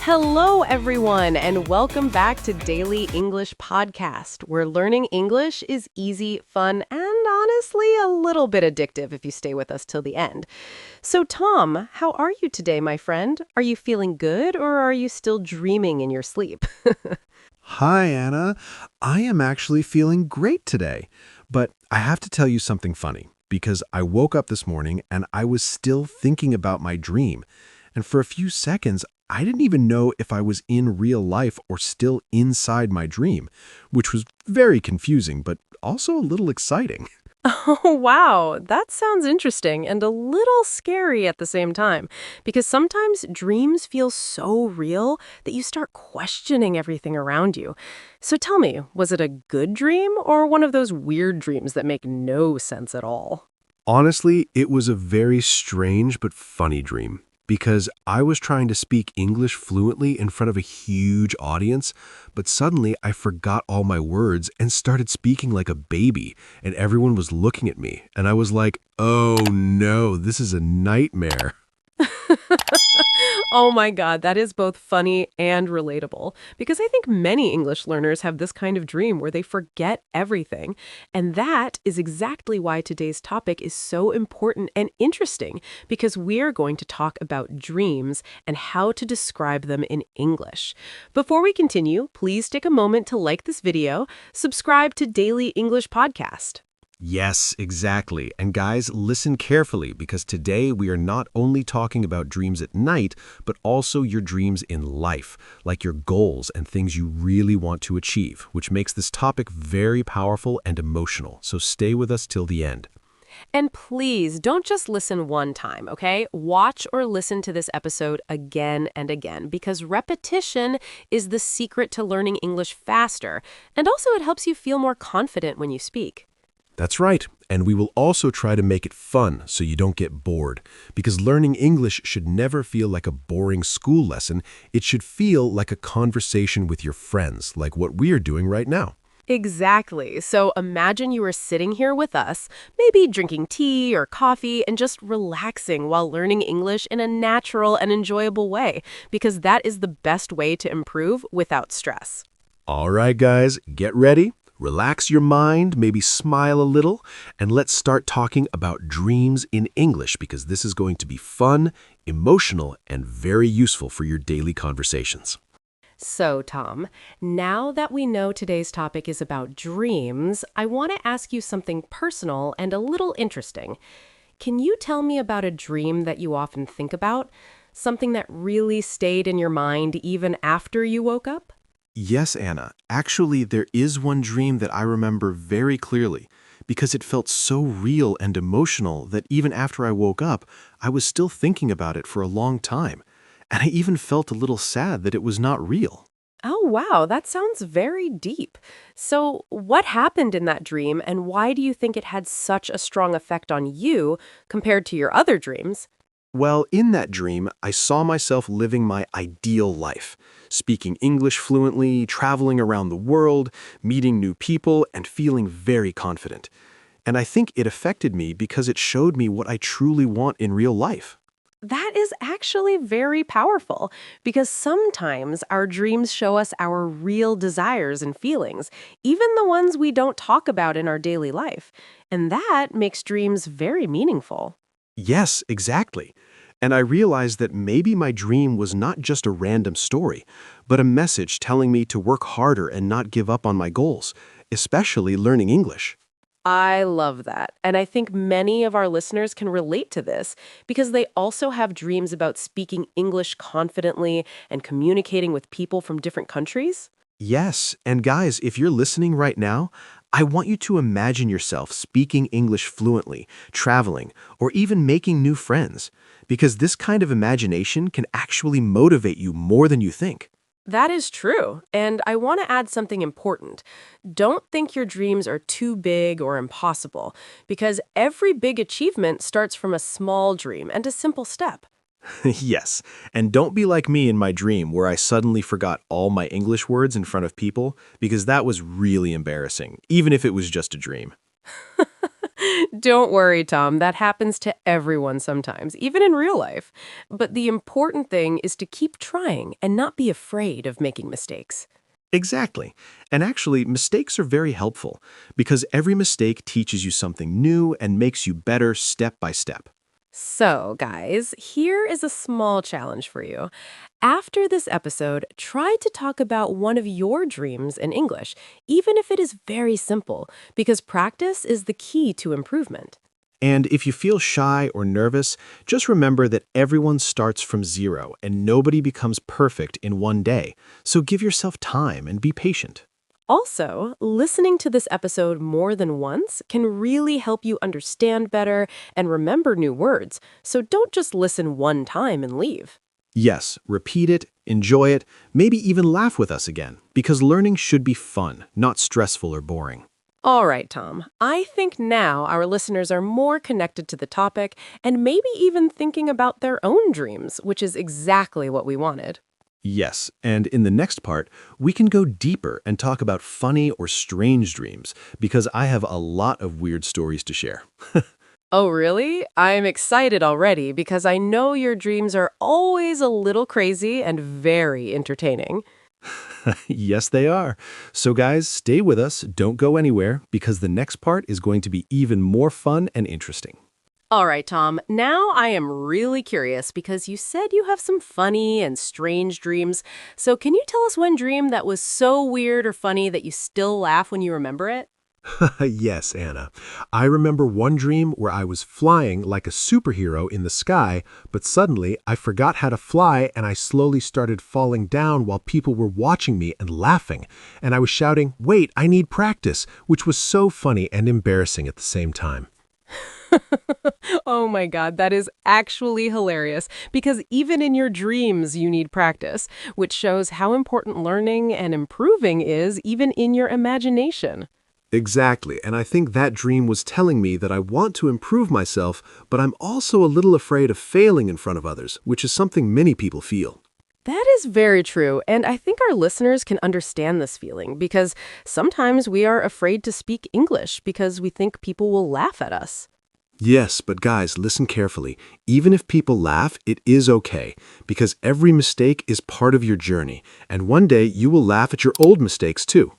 Hello, everyone, and welcome back to Daily English Podcast, where learning English is easy, fun, and honestly a little bit addictive if you stay with us till the end. So, Tom, how are you today, my friend? Are you feeling good or are you still dreaming in your sleep? Hi, Anna. I am actually feeling great today. But I have to tell you something funny because I woke up this morning and I was still thinking about my dream. And for a few seconds, I didn't even know if I was in real life or still inside my dream, which was very confusing, but also a little exciting. Oh, wow. That sounds interesting and a little scary at the same time, because sometimes dreams feel so real that you start questioning everything around you. So tell me, was it a good dream or one of those weird dreams that make no sense at all? Honestly, it was a very strange but funny dream because I was trying to speak English fluently in front of a huge audience, but suddenly I forgot all my words and started speaking like a baby, and everyone was looking at me, and I was like, oh no, this is a nightmare. Oh my God, that is both funny and relatable because I think many English learners have this kind of dream where they forget everything. And that is exactly why today's topic is so important and interesting because we're going to talk about dreams and how to describe them in English. Before we continue, please take a moment to like this video, subscribe to Daily English Podcast. Yes, exactly. And guys, listen carefully because today we are not only talking about dreams at night, but also your dreams in life, like your goals and things you really want to achieve, which makes this topic very powerful and emotional. So stay with us till the end. And please don't just listen one time, okay? Watch or listen to this episode again and again because repetition is the secret to learning English faster. And also, it helps you feel more confident when you speak. That's right. And we will also try to make it fun so you don't get bored. Because learning English should never feel like a boring school lesson. It should feel like a conversation with your friends, like what we are doing right now. Exactly. So imagine you are sitting here with us, maybe drinking tea or coffee and just relaxing while learning English in a natural and enjoyable way, because that is the best way to improve without stress. All right, guys, get ready. Relax your mind, maybe smile a little, and let's start talking about dreams in English because this is going to be fun, emotional, and very useful for your daily conversations. So, Tom, now that we know today's topic is about dreams, I want to ask you something personal and a little interesting. Can you tell me about a dream that you often think about? Something that really stayed in your mind even after you woke up? Yes, Anna. Actually, there is one dream that I remember very clearly because it felt so real and emotional that even after I woke up, I was still thinking about it for a long time. And I even felt a little sad that it was not real. Oh, wow, that sounds very deep. So, what happened in that dream, and why do you think it had such a strong effect on you compared to your other dreams? Well, in that dream, I saw myself living my ideal life, speaking English fluently, traveling around the world, meeting new people, and feeling very confident. And I think it affected me because it showed me what I truly want in real life. That is actually very powerful because sometimes our dreams show us our real desires and feelings, even the ones we don't talk about in our daily life. And that makes dreams very meaningful. Yes, exactly. And I realized that maybe my dream was not just a random story, but a message telling me to work harder and not give up on my goals, especially learning English. I love that. And I think many of our listeners can relate to this because they also have dreams about speaking English confidently and communicating with people from different countries. Yes, and guys, if you're listening right now, I want you to imagine yourself speaking English fluently, traveling, or even making new friends, because this kind of imagination can actually motivate you more than you think. That is true. And I want to add something important. Don't think your dreams are too big or impossible, because every big achievement starts from a small dream and a simple step. Yes, and don't be like me in my dream where I suddenly forgot all my English words in front of people, because that was really embarrassing, even if it was just a dream. Don't worry, Tom. That happens to everyone sometimes, even in real life. But the important thing is to keep trying and not be afraid of making mistakes. Exactly. And actually, mistakes are very helpful because every mistake teaches you something new and makes you better step by step. So, guys, here is a small challenge for you. After this episode, try to talk about one of your dreams in English, even if it is very simple, because practice is the key to improvement. And if you feel shy or nervous, just remember that everyone starts from zero and nobody becomes perfect in one day. So give yourself time and be patient. Also, listening to this episode more than once can really help you understand better and remember new words, so don't just listen one time and leave. Yes, repeat it, enjoy it, maybe even laugh with us again, because learning should be fun, not stressful or boring. All right, Tom. I think now our listeners are more connected to the topic and maybe even thinking about their own dreams, which is exactly what we wanted. Yes, and in the next part, we can go deeper and talk about funny or strange dreams, because I have a lot of weird stories to share. Oh, really? I'm excited already because I know your dreams are always a little crazy and very entertaining. Yes, they are. So guys, stay with us, don't go anywhere, because the next part is going to be even more fun and interesting. All right, Tom. Now I am really curious because you said you have some funny and strange dreams. So can you tell us one dream that was so weird or funny that you still laugh when you remember it? Yes, Anna. I remember one dream where I was flying like a superhero in the sky, but suddenly I forgot how to fly and I slowly started falling down while people were watching me and laughing. And I was shouting, "Wait, I need practice," which was so funny and embarrassing at the same time. Oh my God, that is actually hilarious because even in your dreams, you need practice, which shows how important learning and improving is even in your imagination. Exactly, and I think that dream was telling me that I want to improve myself, but I'm also a little afraid of failing in front of others, which is something many people feel. That is very true, and I think our listeners can understand this feeling because sometimes we are afraid to speak English because we think people will laugh at us. Yes, but guys, listen carefully. Even if people laugh, it is okay, because every mistake is part of your journey, and one day you will laugh at your old mistakes too.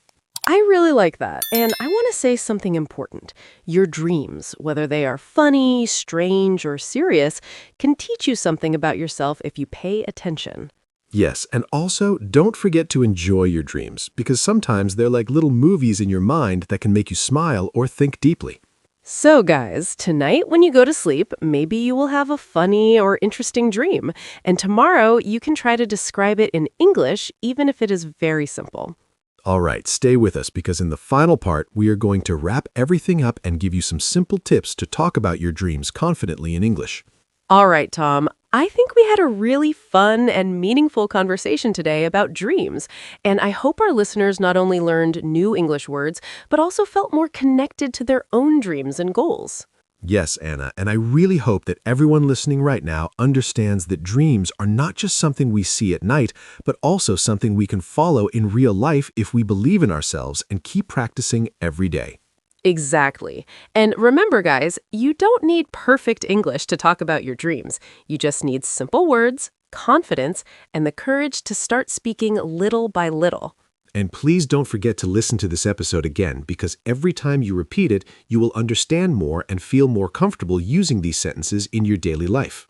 I really like that, and I want to say something important. Your dreams, whether they are funny, strange, or serious, can teach you something about yourself if you pay attention. Yes, and also don't forget to enjoy your dreams, because sometimes they're like little movies in your mind that can make you smile or think deeply. So, guys, tonight when you go to sleep, maybe you will have a funny or interesting dream, and tomorrow you can try to describe it in English, even if it is very simple. All right, stay with us because in the final part, we are going to wrap everything up and give you some simple tips to talk about your dreams confidently in English. All right, Tom. I think we had a really fun and meaningful conversation today about dreams, and I hope our listeners not only learned new English words, but also felt more connected to their own dreams and goals. Yes, Anna, and I really hope that everyone listening right now understands that dreams are not just something we see at night, but also something we can follow in real life if we believe in ourselves and keep practicing every day. Exactly. And remember, guys, you don't need perfect English to talk about your dreams. You just need simple words, confidence, and the courage to start speaking little by little. And please don't forget to listen to this episode again, because every time you repeat it, you will understand more and feel more comfortable using these sentences in your daily life.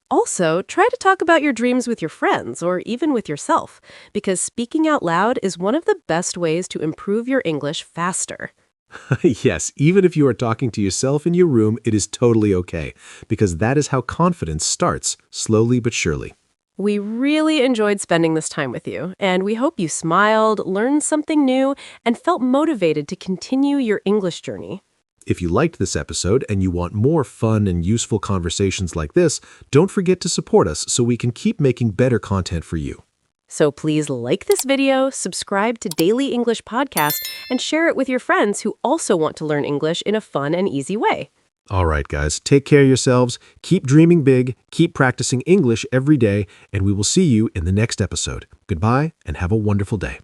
Also, try to talk about your dreams with your friends or even with yourself, because speaking out loud is one of the best ways to improve your English faster. Yes, even if you are talking to yourself in your room, it is totally okay, because that is how confidence starts, slowly but surely. We really enjoyed spending this time with you, and we hope you smiled, learned something new, and felt motivated to continue your English journey. If you liked this episode and you want more fun and useful conversations like this, don't forget to support us so we can keep making better content for you. So please like this video, subscribe to Daily English Podcast, and share it with your friends who also want to learn English in a fun and easy way. All right, guys, take care of yourselves, keep dreaming big, keep practicing English every day, and we will see you in the next episode. Goodbye, and have a wonderful day.